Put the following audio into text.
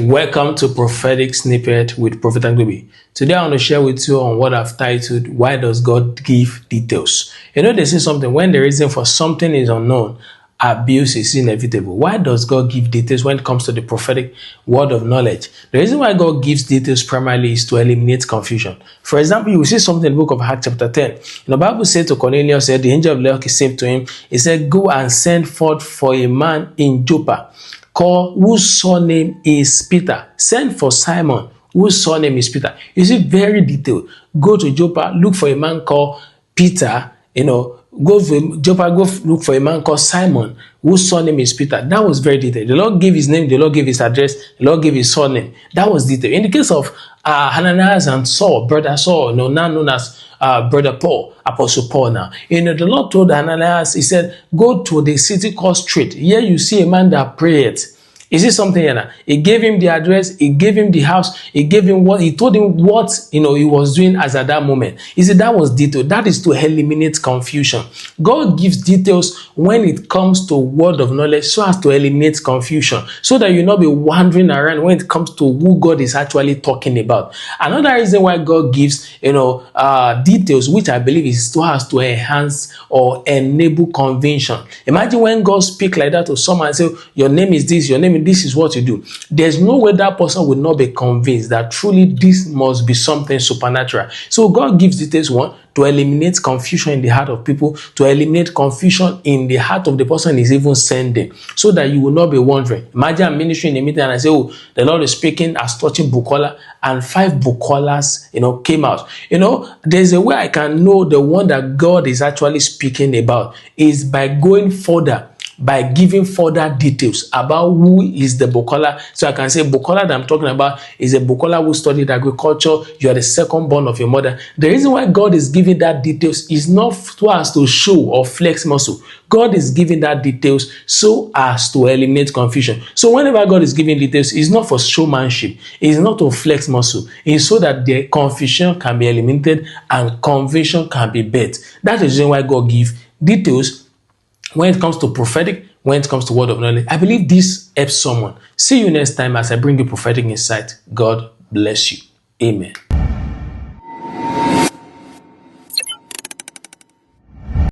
Welcome to Prophetic Snippet with Prophetic. Today I want to share with you on what I've titled, Why Does God Give Details? They say something, when the reason for something is unknown, abuse is inevitable. Why does God give details when it comes to the prophetic word of knowledge? The reason why God gives details primarily is to eliminate confusion. For example, you will see something in the book of Acts chapter 10. The Bible said to Cornelius, said the angel of the Lord said to him, he said, go and send forth for a man in Joppa, whose surname is Peter. Send for Simon, whose surname is Peter. You see, very detailed. Go to Joppa, look for a man called Peter, go for Joppa, go look for a man called Simon, whose surname is Peter. That was very detailed. The Lord gave his name, the Lord gave his address, the Lord gave his surname. That was detailed. In the case of Ananias and Saul, brother Saul, now known as brother Paul, Apostle Paul now. The Lord told Ananias, he said, go to the city called Straight. Here you see a man that prayed. You see something here now? He gave him the address, he gave him the house, he gave him what, he told him what, he was doing as at that moment. You see, that was detail. That is to eliminate confusion. God gives details when it comes to word of knowledge so as to eliminate confusion, so that you not be wandering around when it comes to who God is actually talking about. Another reason why God gives, details, which I believe is so as to enhance or enable conviction. Imagine when God speaks like that to someone and say, your name is this, your name is this is what you do. There's no way that person would not be convinced that truly this must be something supernatural. So God gives details, one, to eliminate confusion in the heart of people, to eliminate confusion in the heart of the person is even sending, so that you will not be wondering. Imagine I'm ministering in a meeting and I say, oh, the Lord is speaking as touching Bukola, and 5 Bukolas, came out. There's a way I can know the one that God is actually speaking about is by going further, by giving further details about who is the Bukola. So I can say Bukola that I'm talking about is a Bukola who studied agriculture. You are the second born of your mother. The reason why God is giving that details is not so as to show or flex muscle. God is giving that details so as to eliminate confusion. So whenever God is giving details, it's not for showmanship. It's not to flex muscle. It's so that the confusion can be eliminated and conviction can be bet. That is the reason why God gives details when it comes to prophetic, when it comes to word of knowledge. I believe this helps someone. See you next time as I bring you prophetic insight. God bless you. Amen.